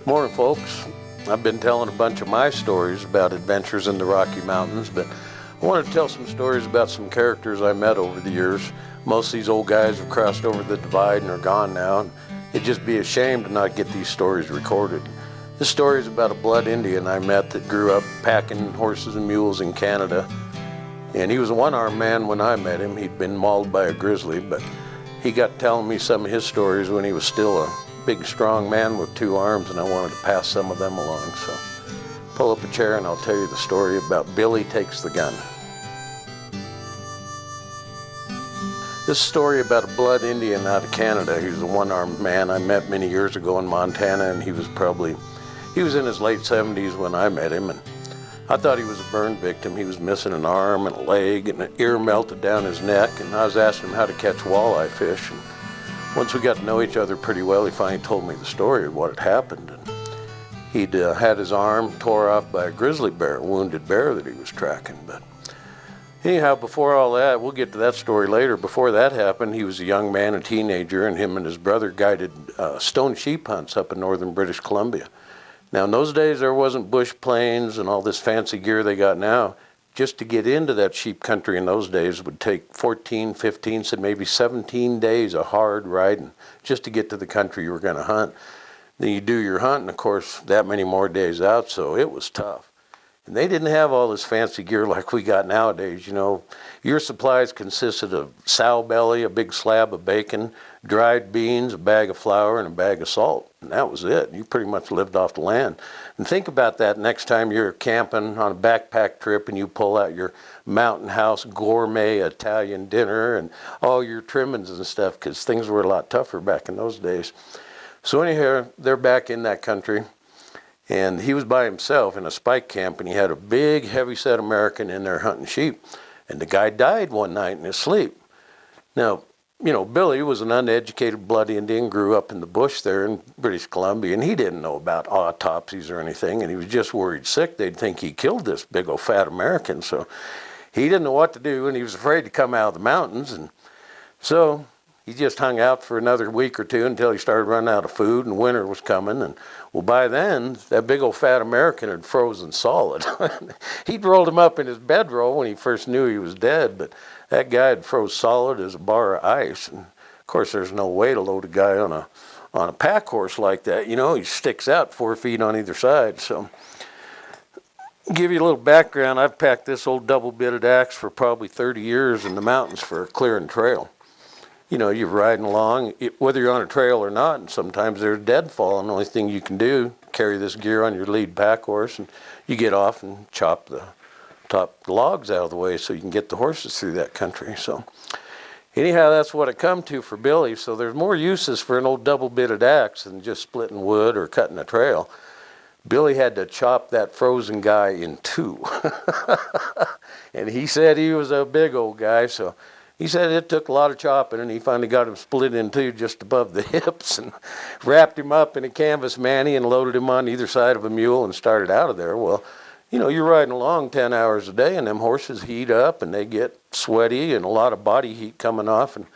Morning, folks. I've been telling a bunch of my stories about adventures in the Rocky Mountains, but I wanted to tell some stories about some characters I met over the years. Most of these old guys have crossed over the divide and are gone now, and it'd just be a shame to not get these stories recorded. This story is about a blood Indian I met that grew up packing horses and mules in Canada, and he was a one-armed man when I met him. He'd been mauled by a grizzly, but he got telling me some of his stories when he was still a big, strong man with two arms, and I wanted to pass some of them along. So pull up a chair and I'll tell you the story about Billy Takes the Gun. This story about a blood Indian out of Canada. He was a one-armed man I met many years ago in Montana, and he was in his late 70s when I met him, and I thought he was a burn victim. He was missing an arm and a leg, and an ear melted down his neck, and I was asking him how to catch walleye fish. And once we got to know each other pretty well, he finally told me the story of what had happened. And he'd had his arm tore off by a grizzly bear, a wounded bear that he was tracking. But anyhow, before all that, we'll get to that story later. Before that happened, he was a young man, a teenager, and him and his brother guided stone sheep hunts up in northern British Columbia. Now, in those days, there wasn't bush planes and all this fancy gear they got now. Just to get into that sheep country in those days would take 14, 15, so maybe 17 days of hard riding just to get to the country you were going to hunt. Then you do your hunt, and of course, that many more days out, so it was tough. And they didn't have all this fancy gear like we got nowadays. You know, your supplies consisted of sow belly, a big slab of bacon, dried beans, a bag of flour, and a bag of salt. And that was it. You pretty much lived off the land. And think about that next time you're camping on a backpack trip and you pull out your Mountain House gourmet Italian dinner and all your trimmings and stuff, because things were a lot tougher back in those days. So anyhow, they're back in that country. And he was by himself in a spike camp, and he had a big, heavy-set American in there hunting sheep. And the guy died one night in his sleep. Now, you know, Billy was an uneducated blood Indian, grew up in the bush there in British Columbia, and he didn't know about autopsies or anything, and he was just worried sick they'd think he killed this big old fat American. So he didn't know what to do, and he was afraid to come out of the mountains. And so he just hung out for another week or two until he started running out of food, and winter was coming. And well, by then, that big old fat American had frozen solid. He'd rolled him up in his bedroll when he first knew he was dead, but that guy had froze solid as a bar of ice. And of course, there's no way to load a guy on a pack horse like that. You know, he sticks out 4 feet on either side. So, give you a little background. I've packed this old double-bitted axe for probably 30 years in the mountains for a clearing trail. You know, you're riding along, whether you're on a trail or not, and sometimes there's deadfall, and the only thing you can do, carry this gear on your lead pack horse, and you get off and chop the top logs out of the way so you can get the horses through that country. So anyhow, that's what it come to for Billy. So there's more uses for an old double-bitted axe than just splitting wood or cutting a trail. Billy had to chop that frozen guy in two. And he said he was a big old guy, so he said it took a lot of chopping, and he finally got him split in two just above the hips and wrapped him up in a canvas mani and loaded him on either side of a mule and started out of there. Well, you know, you're riding along 10 hours a day, and them horses heat up, and they get sweaty and a lot of body heat coming off. And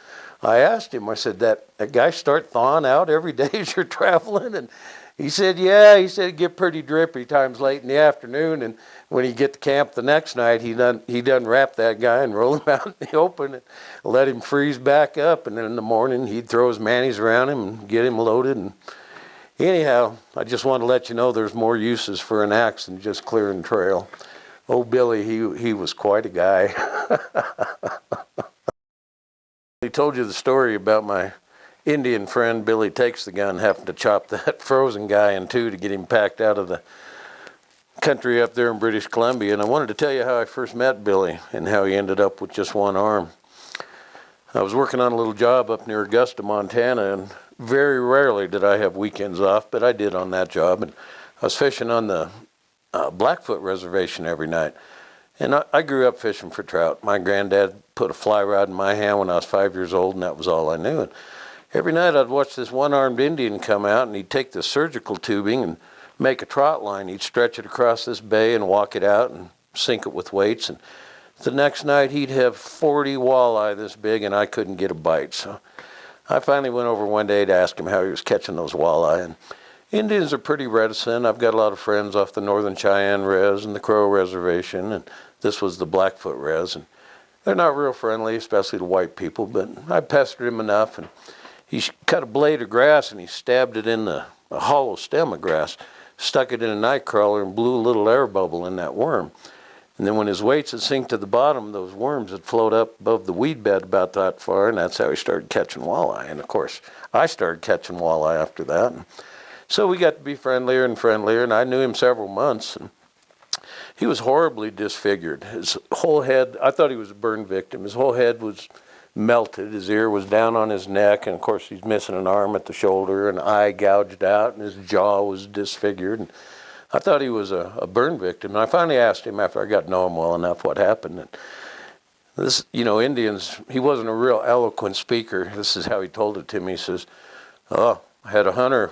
I asked him, I said, that guy start thawing out every day as you're traveling? And he said, yeah. He said it'd get pretty drippy times late in the afternoon, and when he get to camp the next night, he done wrap that guy and roll him out in the open and let him freeze back up. And then in the morning, he'd throw his manis around him and get him loaded. And anyhow, I just want to let you know there's more uses for an axe than just clearing trail. Old Billy, he was quite a guy. He told you the story about my Indian friend Billy Takes the Gun having to chop that frozen guy in two to get him packed out of the country up there in British Columbia. And I wanted to tell you how I first met Billy and how he ended up with just one arm. I was working on a little job up near Augusta, Montana, and very rarely did I have weekends off, but I did on that job. And I was fishing on the Blackfoot Reservation every night. And I grew up fishing for trout. My granddad put a fly rod in my hand when I was 5 years old, and that was all I knew. And every night I'd watch this one-armed Indian come out, and he'd take the surgical tubing and make a trot line. He'd stretch it across this bay and walk it out and sink it with weights. And the next night he'd have 40 walleye this big, and I couldn't get a bite. So I finally went over one day to ask him how he was catching those walleye. And Indians are pretty reticent. I've got a lot of friends off the Northern Cheyenne Res and the Crow Reservation, and this was the Blackfoot Res, and they're not real friendly, especially to white people, but I pestered him enough, and he cut a blade of grass and he stabbed it in a hollow stem of grass, stuck it in a night crawler and blew a little air bubble in that worm. And then when his weights had sink to the bottom, those worms would float up above the weed bed about that far, and that's how he started catching walleye. And of course, I started catching walleye after that. And so we got to be friendlier and friendlier, and I knew him several months. And he was horribly disfigured. His whole head, I thought he was a burn victim. His whole head was melted. His ear was down on his neck, and of course he's missing an arm at the shoulder, an eye gouged out, and his jaw was disfigured. And I thought he was a burn victim. And I finally asked him after I got to know him well enough what happened. And this, Indians, he wasn't a real eloquent speaker. This is how he told it to me. He says, "Oh, I had a hunter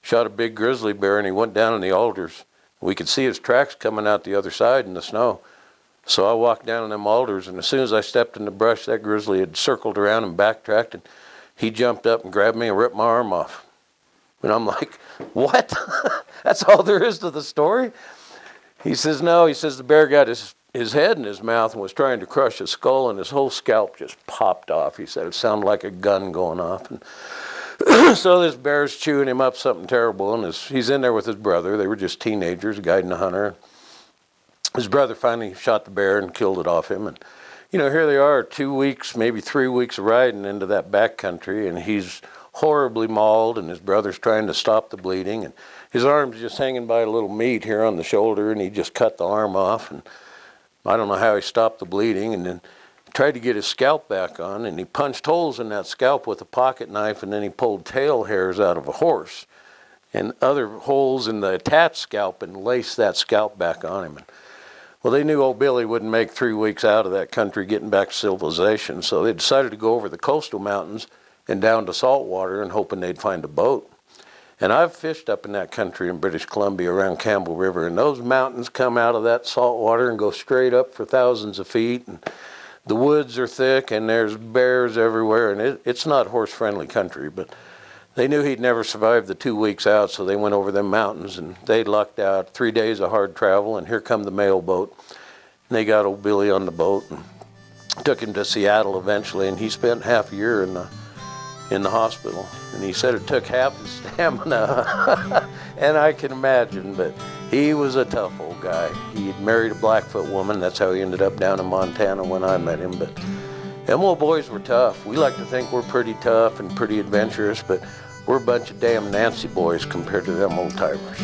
shot a big grizzly bear, and he went down in the alders. We could see his tracks coming out the other side in the snow. So I walked down in them alders, and as soon as I stepped in the brush, that grizzly had circled around and backtracked, and he jumped up and grabbed me and ripped my arm off." And I'm like, "What? That's all there is to the story?" He says, "No." He says the bear got his head in his mouth and was trying to crush his skull, and his whole scalp just popped off. He said it sounded like a gun going off. And so this bear's chewing him up something terrible, and he's in there with his brother. They were just teenagers guiding a hunter. His brother finally shot the bear and killed it off him. And, here they are 2 weeks, maybe 3 weeks riding into that backcountry, and he's horribly mauled, and his brother's trying to stop the bleeding, and his arm's just hanging by a little meat here on the shoulder, and he just cut the arm off, and I don't know how he stopped the bleeding, and then tried to get his scalp back on, and he punched holes in that scalp with a pocket knife, and then he pulled tail hairs out of a horse and other holes in the attached scalp and laced that scalp back on him. And, well, they knew old Billy wouldn't make 3 weeks out of that country getting back to civilization, so they decided to go over the coastal mountains and down to saltwater and hoping they'd find a boat. And I've fished up in that country in British Columbia around Campbell River, and those mountains come out of that salt water and go straight up for thousands of feet, and the woods are thick, and there's bears everywhere, and it's not horse-friendly country, but they knew he'd never survive the 2 weeks out, so they went over them mountains, and they lucked out. 3 days of hard travel, and here come the mail boat. And they got old Billy on the boat and took him to Seattle eventually, and he spent half a year in the hospital. And he said it took half his stamina, and I can imagine, but he was a tough old guy. He had married a Blackfoot woman. That's how he ended up down in Montana when I met him. But them old boys were tough. We like to think we're pretty tough and pretty adventurous, but we're a bunch of damn Nancy boys compared to them old timers.